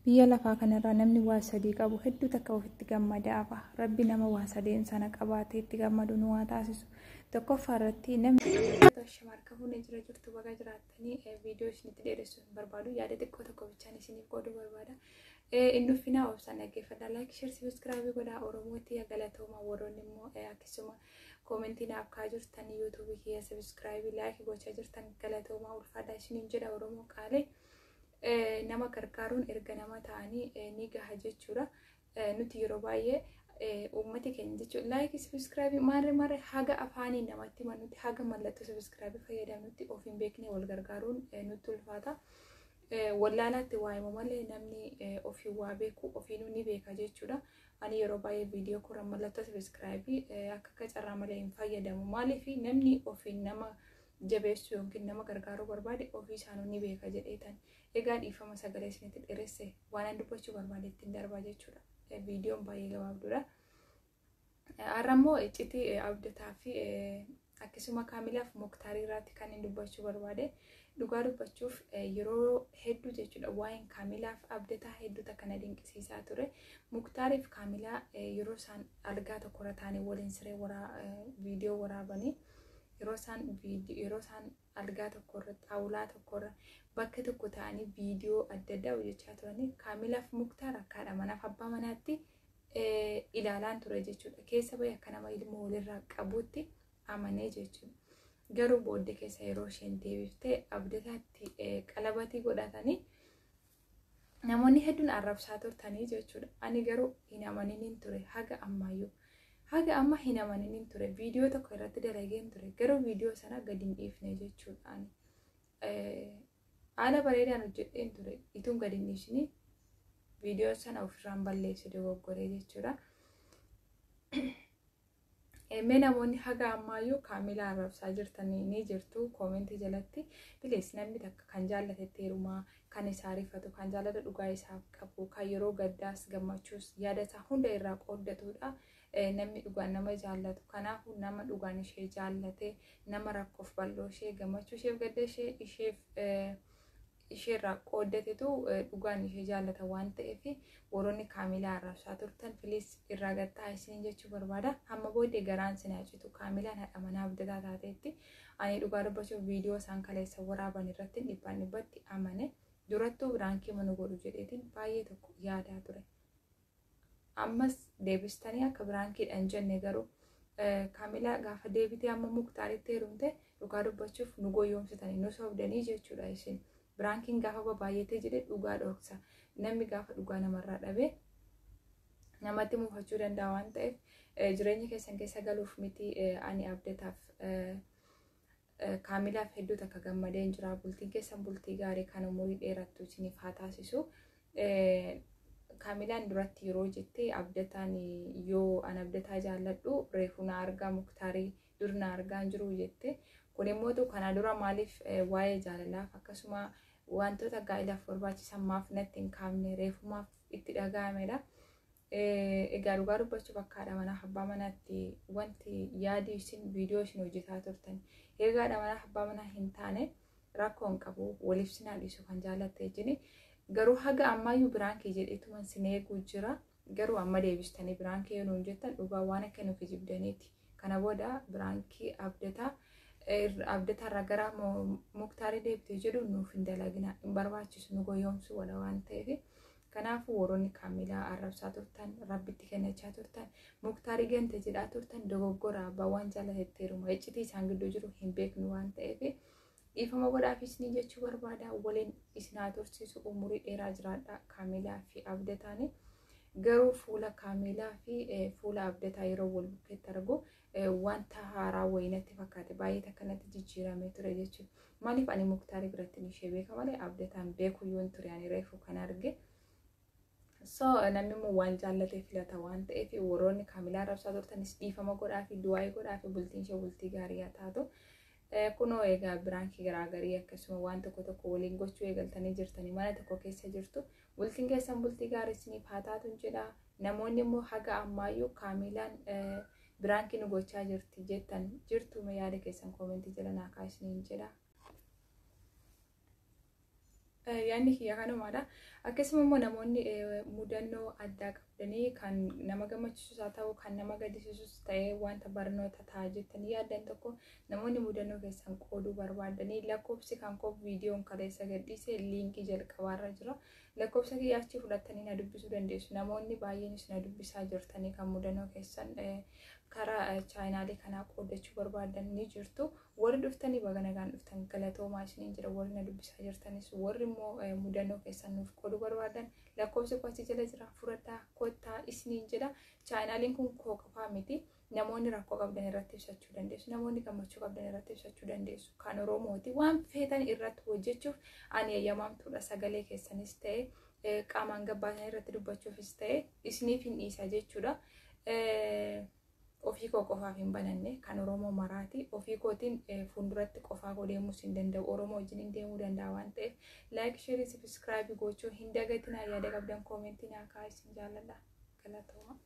biyya lafaa kanarraa namni waa sadii qabu hedduu takka ofitti gammadaaf rabbi nama waa sadeen sana qabaatee itti gammadu nu haa taasisu. Tokkoffaa irratti namni shamarka fuunee jirtu baga jiraattanii viidiyoo isinitti dheeressuun barbaadu yaada xiqqoo tokko bichaan isiniif qooduu barbaada. Inni finaa obsaan dhaggeeffadha. Like, share, subscribe godhaa. Oromootti galatooma warroonni immoo akkasuma koomentii naaf kaa jirtan YouTube kiyya subscribe like gochaa jirtan galatooma ulfaadha isiniin jedha. Oromoo qaalee nama gargaaruun erga nama ta'anii ni gaha jechuudha. Nuti yeroo baay'ee uummati keenya jechuudha like subscribe maarree haga afaanii namatti manutti haga mallattoo subscribe fayyadamnutti of hin beekne wal gargaaruun nutti ulfaata. Wallaalaatti waa'ee malee namni ofii waa beeku ofiinuu ni beeka jechuudha. Ani yeroo baay'ee viidiyoo kora mallattoo subscribe akka carraa malee hin fayyadamu. Maaliif namni ofiin nama jabeessu yookiin nama gargaaruu barbaade ofii isaanuu ni beeka jedheetan. Egaa dhiifama sagalee isinitti dheeresse waan dubbachuu barbaade ittiin darbaa jechuudha. Viidiyoon baay'ee gabaabduudha. Har'ammoo iccitii abdataa fi akkasuma kaamilaaf Muktaarii irratti kan inni dubbachuu barbaade. Dhugaa dubbachuuf yeroo hedduu jechuudha waa'een kaamilaaf abdataa hedduuta kana dinqisiisaa ture. Muktaariif kaamilaa yeroo isaan algaa tokkorra taa'anii waliin siree viidiyoo waraabanii yeroo isaan algaa tokkorra xaawulaa tokkorra bakka tokko ta'anii viidiyoo adda addaa hojjechaa turanii kaamilaaf Muktaar akkaadha manaaf abbaa manaatti ilaalaan ture jechuudha. Keessa bahee akka nama ilmoo walirraa qabuutti amanee jechuudha. Garuu booddee keessa yeroo isheen deebiftee abdataatti qalabatii godhatanii namoonni hedduun arrabsaa turtanii jechuudha. Ani garuu hin amaniniin ture haga ammayyuu. Haga amma hin amaniniin ture. Viidiyoo tokko irratti dalageen ture. Garuu viidiyoo sana gadi hin dhiifne jechuudha. Haala bareedaan hojjedheen ture. Ituun gadi hin dhiisne viidiyoo sana ofirraan balleesse dogoggoree jechuudha. Mee namoonni haga ammayyuu kaamilaa arrabsaa jirtanii ni jirtu koomentii jalatti. Bilees namni takka kan jaallatetti heerumaa kan isaa rifatu kan jaalala dhugaa isaaf qabu kan yeroo gaddaas gammachuus yaada isaa hunda irraa qooddatudha. Namni dhugaan nama jaallatu kanaafuu nama dhugaan ishee jaallate nama rakkoof bal'oo ishee gammachuu isheef gadda isheerraa qooddatetu dhugaan ishee jaallata waan ta'eef warroonni kaamilaa arrabsaa turtan filis irraa gattaa isin jechuu barbaada. Hamma booddee garaan sinaa citu kaamilaan haadha manaa abdataa taateetti ani dhugaa dubbachuuf viidiyoo isaan kaleessa waraaban irratti dhibbaan dhibbatti amane durattuu biraankii mana godhu jedheetiin baay'ee tokko yaadaa ture. Ammas deebistanii akka biraankiidhaan jenne garuu kaamilaa gaafa deebitee amma Muktaaritti heerumte dhugaa dubbachuuf nu goyoomsitanii nu sobdanii jechuudha isin. Biraankiin gaafa baay'atee jedhe dhugaa dhoksa. Namni gaafa dhugaa namarraa dhabe namatti muufachuu danda'a waan ta'eef jireenya keessan keessa galuuf miti ani abdataaf kaamilaaf hedduu takka gammadeen jira. Bultiin keessan bultii gaarii kan umurii dheerattu isiniif haa taasisu. Kaamilaan duratti yeroo jettee abdataan yoo an abdataa jaalladhu reefu na argaa Muktaarii dur na argaa hin jiru jette. Kun immoo kana dura maaliif waa'ee jaalalaaf akkasuma wantoota gaa'ilaaf barbaachisan maaf natti hin kaafne reefumaaf itti dhaga'amedha. Egaa dhugaa dubbachuuf akka haadha manaa abbaa manaatti wanti yaadi isin viidiyoo isin hojjetaa turtan egaa haadha manaa abbaa manaa hin taane rakkoo hin qabu waliif sinaa dhiisu kan jaallatte jini. Garuu haga ammayyuu biraankii jedheetuman sin eeguu jira. Garuu amma deebistanii biraankii yoo nuun jettan dhugaa waan akka nu kijibdaniiti. Kana booda biraankii abdataarraa gara Muktaarii deebitee jedhu nuuf hin dalagina hin barbaachisu nu goyoomsu wala waan ta'eef. Kanaafuu warroonni kaamilaa arrabsaa turtan rabbitti kennachaa turtan Muktaarii gante jedhaa turtan dogoggora abbaa waan jaallatetti heeruma iccitii isaan gidduu jiru hin beeknu waan ta'eef. Dhiifama godhaafis ni jechuu barbaada. Waliin isin haa tursiisu umurii dheeraa jiraadha kaamilaa fi abdataani. Garuu fuula kaamilaa fi fuula abdataa yeroo wal bukkeetti argu wanta haaraa wayinatti fakkaate baay'ee akkanatti jijjiiramee ture jechuudha. Maaliif ani Muktaarii biratti ishee beeka malee abdataan beeku yoon ture ani reefu kan arge. So namni immoo waan jaallatee filata waan ta'eef warroonni kaamilaa arrabsaa turtanis dhiifama godhaa fi du'aa godhaa fi bultiin ishee bultii gaarii haa taatu. Kunoo egaa biraankii garaagarii akkasuma waan tokko tokko waliin gochuu eegaltanii jirtanii mana tokko keessa jirtu. Bultiin keessan bultii gaarii isiniif haa taatu jedha. Namoonni immoo haga ammayyuu kaamilaan biraankii nu gochaa jirti jettan jirtu yaada keessan koomentii jala naa kaasiniin jedha. yaanni kiyya kanumaadha. Akkasuma immoo namoonni mudannoo addaa qabdanii kan nama gammachiisus haa ta'u kan nama gaddisiisus ta'ee wanta barnoota ta'a jettanii yaaddan tokko namoonni mudannoo keessan qooduu barbaadanii lakkoofsi kan koo viidiyoon kaleessa gadhiise liinkii jalqabaarra jira. Lakkoofsa kiyya achi fudhattanii na dubbisuu dandeessu. Namoonni baay'eenis na dubbisaa jirtanii kan mudannoo keessan karaa chaayinaalii kanaa qoodachuu barbaadan ni jirtu. Warri dhuftanii baga nagaan dhuftan galatoomaa isiniin jira. Warri na dubbisaa jirtanis warri immoo mudannoo keessan nuuf qooduu barbaadan lakkoofsi koo achi jala jira. Fudhadhaa kottaa isiniin jedha. Chaayinaaliin kun koo qofaa miti. Namoonni rakkoo qabdan irratti ibsachuu dandeessu. Namoonni gammachuu qabdan irratti ibsachuu dandeessu. Kan Oromooti waan feetan irratti hojjechuuf ani eeyyamamtuudha. Sagalee keessanis ta'e qaamaan gabbaatan irratti dubbachuufis ta'e isiniif hin dhiisa jechuudha. Ofii koo qofaaf hin bananne kan Oromoo maraati. Ofii kootiin fuulduratti qofaa koo deemuus hin danda'u. Oromoo wajjin deemuu danda'a waan ta'eef laayik, sheerii, sabiskiraaybii gochuu hin dagatinaa. Yaada qabdan koomentii naa kaa'aa isin jaalladha. Galatooma.